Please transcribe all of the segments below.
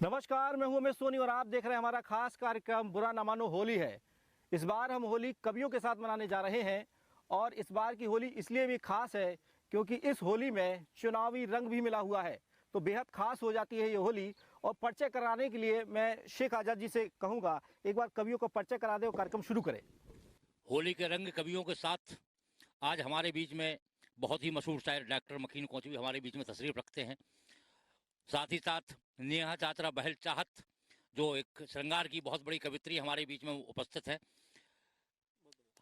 नमस्कार, मैं हूं उमेश सोनी और आप देख रहे हैं हमारा खास कार्यक्रम बुरा ना मानो होली है। इस बार हम होली कवियों के साथ मनाने जा रहे हैं और इस बार की होली इसलिए भी खास है क्योंकि इस होली में चुनावी रंग भी मिला हुआ है, तो बेहद खास हो जाती है ये होली। और परिचय कराने के लिए मैं शेख आजाद जी से कहूँगा एक बार कवियों को परिचय करा दे और कार्यक्रम शुरू करें। होली के रंग कवियों के साथ आज हमारे बीच में बहुत ही मशहूर शायर डॉक्टर मकीन कोचवी हमारे बीच में तशरीफ रखते हैं। साथ ही साथ नेहा चातरा बहल चाहत जो एक श्रृंगार की बहुत बड़ी कवित्री हमारे बीच में उपस्थित है।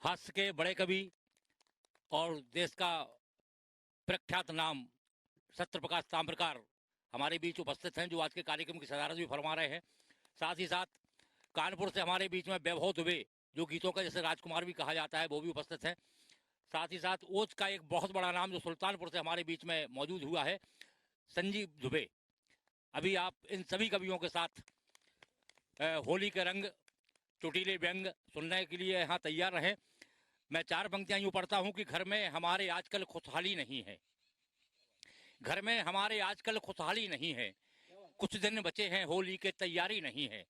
हास्य के बड़े कवि और देश का प्रख्यात नाम सत्य प्रकाश ताम्रकार हमारे बीच उपस्थित हैं, जो आज के कार्यक्रम की सदारत भी फरमा रहे हैं। साथ ही साथ कानपुर से हमारे बीच में वैभव दुबे, जो गीतों का जैसे राजकुमार भी कहा जाता है, वो भी उपस्थित हैं। साथ ही साथ ओज का एक बहुत बड़ा नाम जो सुल्तानपुर से हमारे बीच में मौजूद हुआ है, संजीव दुबे। अभी आप इन सभी कवियों के साथ होली के रंग चुटीले व्यंग सुनने के लिए यहाँ तैयार रहें। मैं चार पंक्तियां यूँ पढ़ता हूँ कि घर में हमारे आजकल खुशहाली नहीं है, घर में हमारे आजकल खुशहाली नहीं है, कुछ दिन बचे हैं होली के तैयारी नहीं है,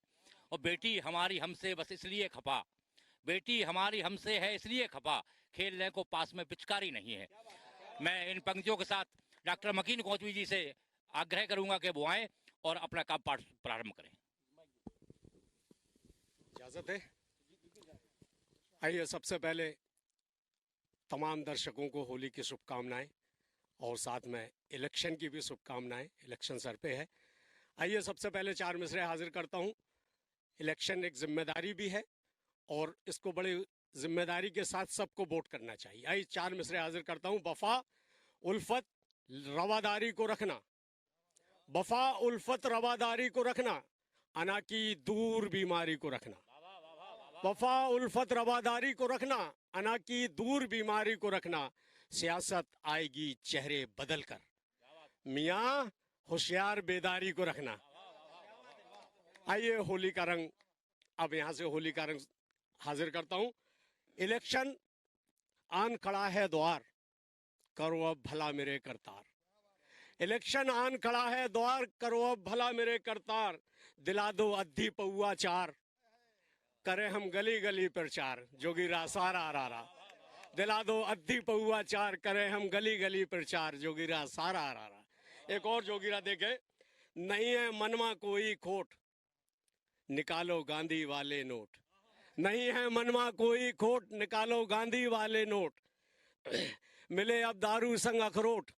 और बेटी हमारी हमसे बस इसलिए खफा, बेटी हमारी हमसे है इसलिए खफा, खेलने को पास में पिचकारी नहीं है। मैं इन पंक्तियों के साथ डॉक्टर मकीन कोचवी जी से आग्रह करूंगा कि वो आए और अपना काम पाठ प्रारंभ करें। इजाजत है। आइए, सबसे पहले तमाम दर्शकों को होली की शुभकामनाएं और साथ में इलेक्शन की भी शुभकामनाएं। इलेक्शन सर पे है। आइए, सबसे पहले चार मिसरे हाजिर करता हूं। इलेक्शन एक जिम्मेदारी भी है और इसको बड़ी जिम्मेदारी के साथ सबको वोट करना चाहिए। आइए, चार मिसरे हाजिर करता हूं। वफा उल्फत रवादारी को रखना, वफा उल्फत रवादारी को रखना, अना की दूर बीमारी को रखना। वफा उल्फत रवादारी को रखना, अना की दूर बीमारी को रखना, सियासत आएगी चेहरे बदल कर, मियाँ होशियार बेदारी को रखना। आइए, होली का रंग, अब यहां से होली का रंग हाजिर करता हूं। इलेक्शन आन खड़ा है द्वार, करो अब भला मेरे करतार। इलेक्शन आन खड़ा है द्वार, करो अब भला मेरे करतार, दिला दो अद्धी पौआ चार, करे हम गली गली प्रचार, जोगीरा सारा रारा। दिला दो अद्धी पौआ चार, करे हम गली गली प्रचार, जोगीरा सारा रारा। एक और जोगीरा देखे। नहीं है मनमा कोई खोट, निकालो गांधी वाले नोट। नहीं है मनमा कोई खोट, निकालो गांधी वाले नोट। मिले अब दारू संग अखरोट,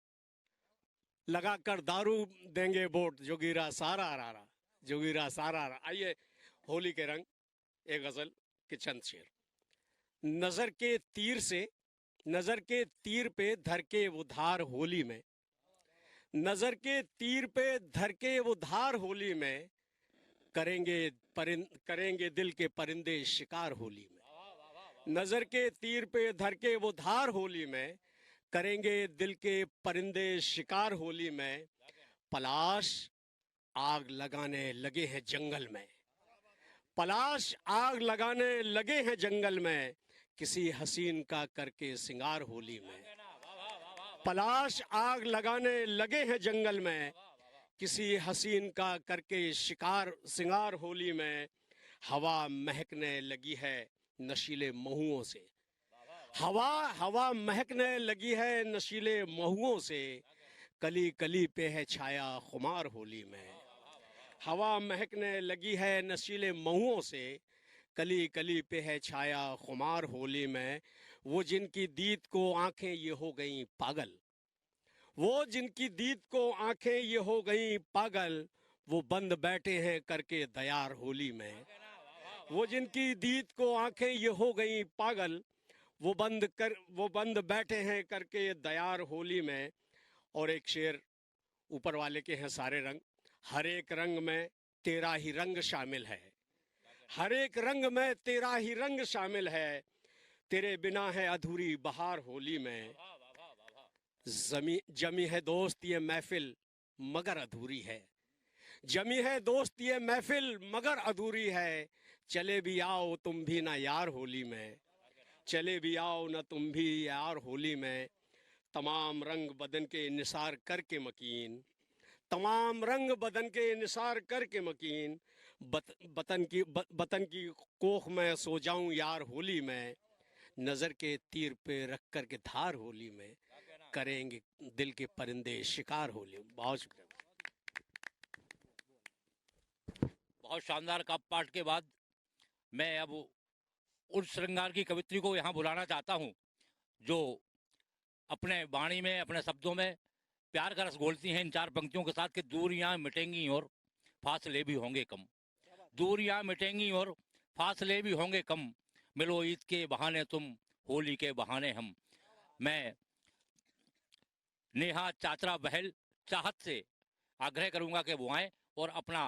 लगाकर दारू देंगे वोट, जोगीरा सारा रारा, जोगीरा सारा रारा। आइए, होली के रंग, एक गजल के चंद शेर। नजर के तीर से, नजर के तीर पे धर के वो धार होली में, नजर के तीर पे धर के वो धार होली में, करेंगे दिल के परिंदे शिकार होली में। नजर के तीर पे धर के वो धार होली में, करेंगे दिल के परिंदे शिकार होली में। पलाश आग लगाने लगे हैं जंगल में, पलाश आग लगाने लगे हैं जंगल में, किसी हसीन का करके सिंगार होली में। पलाश आग लगाने लगे हैं जंगल में, किसी हसीन का करके सिंगार होली में। हवा महकने लगी है नशीले महुओं से, हवा महकने लगी है नशीले महुओं से, कली कली पे है छाया खुमार होली में। हवा महकने लगी है नशीले महुओं से, कली कली पे है छाया खुमार होली में। वो जिनकी दीद को आंखें ये हो गई पागल, वो जिनकी दीद को आंखें ये हो गई पागल, वो बंद बैठे हैं करके दयार होली में। वो जिनकी दीद को आंखें ये हो गई पागल, वो बंद बैठे हैं करके दयार होली में। और एक शेर ऊपर वाले के हैं सारे रंग। हर एक रंग में तेरा ही रंग शामिल है, हर एक रंग में तेरा ही रंग शामिल है, तेरे बिना है अधूरी बहार होली में। जमी है दोस्त ये महफिल मगर अधूरी है, जमी है दोस्त ये महफिल मगर अधूरी है, चले भी आओ तुम भी ना यार होली में, चले भी आओ ना तुम भी यार होली में। तमाम रंग बदन के निसार करके मकीन, तमाम रंग बदन के निसार करके मकीन, बतन की कोख में सो जाऊं यार होली में, नजर के तीर पे रख कर के धार होली में, करेंगे दिल के परिंदे शिकार होली में। बहुत शुक्रिया। बहुत शानदार काव्य पाठ के बाद मैं अब उस श्रृंगार की कवित्री को यहाँ बुलाना चाहता हूँ जो अपने वाणी में, अपने शब्दों में प्यार का रस घोलती हैं इन चार पंक्तियों के साथ कि दूरियां मिटेंगी और फासले भी होंगे कम, दूरियां मिटेंगी और फासले भी होंगे कम, मिलो ईद के बहाने तुम, होली के बहाने हम। मैं नेहा चातरा बहल चाहत से आग्रह करूंगा कि वो आए और अपना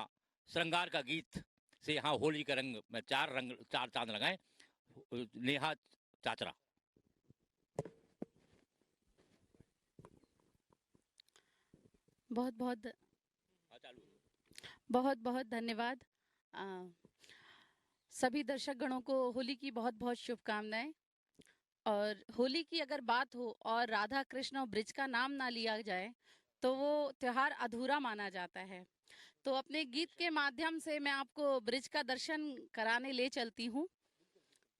श्रृंगार का गीत से यहाँ होली के रंग में चार चांद लगाएं। नेहा चातरा। बहुत बहुत धन्यवाद। सभी दर्शक गणों को होली की बहुत बहुत शुभकामनाएं। और होली की अगर बात हो और राधा कृष्ण और ब्रिज का नाम ना लिया जाए तो वो त्योहार अधूरा माना जाता है। तो अपने गीत के माध्यम से मैं आपको ब्रिज का दर्शन कराने ले चलती हूँ।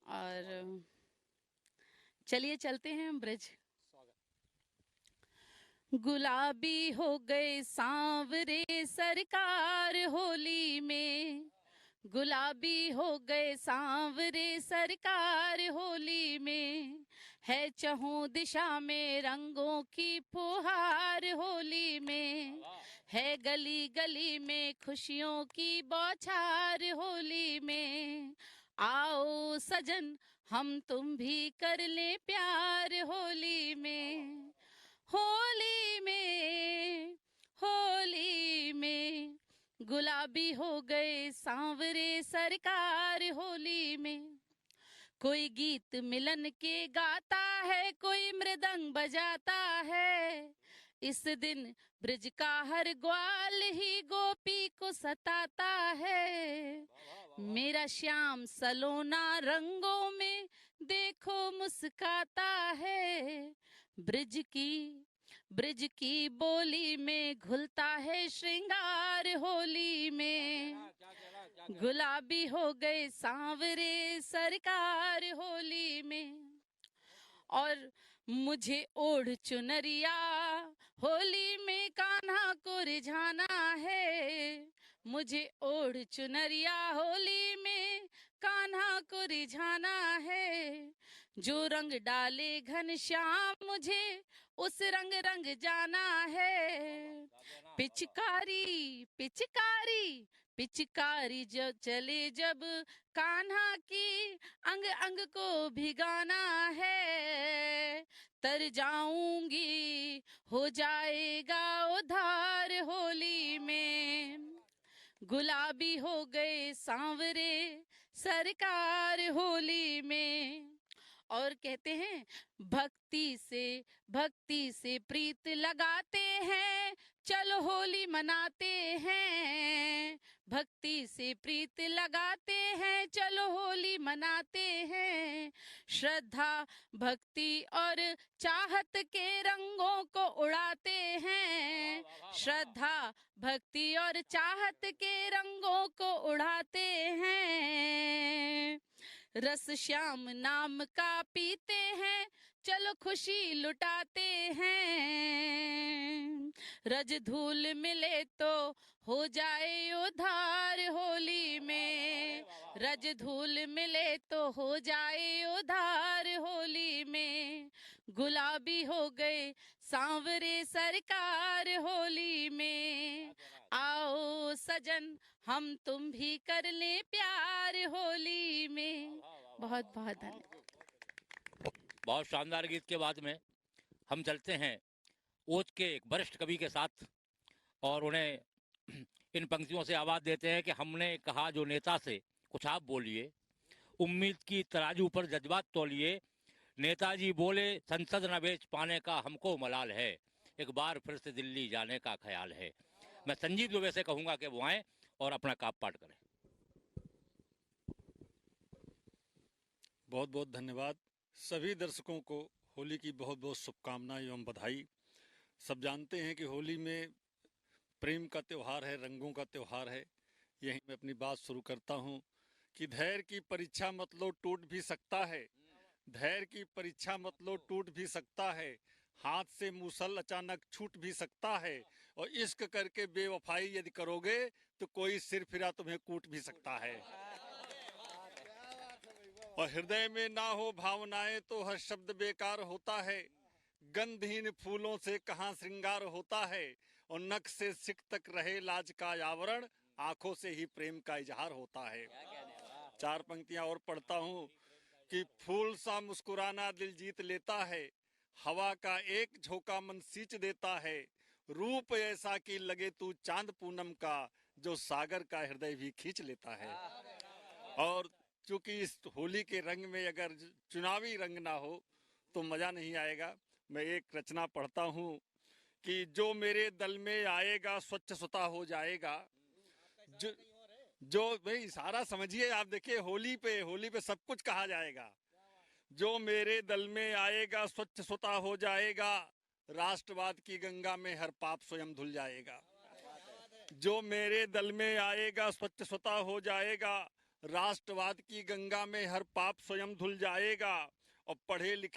और चलिए चलते हैं ब्रिज। गुलाबी हो गए सांवरे सरकार होली में, गुलाबी हो गए सांवरे सरकार होली में, है चहुं दिशा में रंगों की फुहार होली में, है गली गली में खुशियों की बौछार होली में। आओ सजन हम तुम भी कर ले प्यार होली में, होली में, होली में। गुलाबी हो गए सांवरे सरकार होली में। कोई गीत मिलन के गाता है, कोई मृदंग बजाता है, इस दिन ब्रिज का हर ग्वाल ही गोपी को सताता है। मेरा श्याम सलोना रंगों में देखो मुस्काता है, ब्रिज की बोली में घुलता है श्रृंगार होली में। गुलाबी हो गए सांवरे सरकार होली में। और मुझे ओढ़ चुनरिया होली में कान्हा को रिझाना है, मुझे ओढ़ चुनरिया होली में कान्हा को रिझाना है। जो रंग डाले घनश्याम मुझे उस रंग जाना है। पिचकारी पिचकारी पिचकारी जब चले जब कान्हा की अंग अंग को भिगाना है। तर जाऊंगी हो जाएगा उधार होली में। गुलाबी हो गए सांवरे सरकार होली में। और कहते हैं भक्ति से प्रीत लगाते हैं, चलो होली मनाते हैं। भक्ति से प्रीत लगाते हैं, चलो होली मनाते हैं। श्रद्धा भक्ति और चाहत के रंगों को उड़ाते हैं। श्रद्धा भक्ति और चाहत के रंगों को उड़ाते हैं। रस श्याम नाम का पीते हैं, चलो खुशी लुटाते हैं। रज धूल मिले तो हो जाए उधार होली में। रज धूल मिले तो हो जाए उधार होली में। गुलाबी हो गए सांवरे सरकार होली में। आओ सजन हम तुम भी कर ले प्यार होली में। बहुत बहुत धन्यवाद। बहुत शानदार गीत के बाद में हम चलते हैं ओज के एक वरिष्ठ कवि के साथ और उन्हें इन पंक्तियों से आवाज देते हैं कि हमने कहा जो नेता से कुछ आप बोलिए, उम्मीद की तराजू पर जज्बात तोलिए। नेताजी बोले संसद न बेच पाने का हमको मलाल है, एक बार फिर से दिल्ली जाने का ख्याल है। मैं संजीव दुबे से कहूंगा कि वो आए और अपना काव्य पाठ करें। बहुत बहुत धन्यवाद। सभी दर्शकों को होली की बहुत बहुत शुभकामनाएं एवं बधाई। सब जानते हैं कि होली में प्रेम का त्योहार है, रंगों का त्योहार है। यहीं मैं अपनी बात शुरू करता हूँ कि धैर्य की परीक्षा मत लो, टूट भी सकता है। धैर्य की परीक्षा मत लो, टूट भी सकता है। हाथ से मूसल अचानक छूट भी सकता है। और इश्क करके बेवफाई यदि करोगे तो कोई सिर फिरा तुम्हें कूट भी सकता है। और हृदय में ना हो भावनाएं तो हर शब्द बेकार होता है। गंधहीन फूलों से कहाँ श्रृंगार होता है। और नख से सिक तक रहे लाज का आवरण, आंखों से ही प्रेम का इजहार होता है। चार पंक्तियां और पढ़ता हूँ कि फूल सा मुस्कुराना दिल जीत लेता है। हवा का एक झोंका मन सींच देता है। रूप ऐसा कि लगे तू चांद पूनम का, जो सागर का हृदय भी खींच लेता है। और चूंकि इस होली के रंग में अगर चुनावी रंग ना हो तो मजा नहीं आएगा। मैं एक रचना पढ़ता हूँ कि जो मेरे दल में आएगा स्वच्छ स्वतः हो जाएगा। जो भाई सारा समझिए, आप देखिए होली पे सब कुछ कहा जाएगा। जो मेरे दल में आएगा स्वच्छ स्वतः हो जाएगा। राष्ट्रवाद की गंगा में हर पाप स्वयं धुल जाएगा। जो मेरे दल में आएगा स्वच्छ स्वतः हो जाएगा। राष्ट्रवाद की गंगा में हर पाप स्वयं धुल जाएगा। और पढ़े लिखे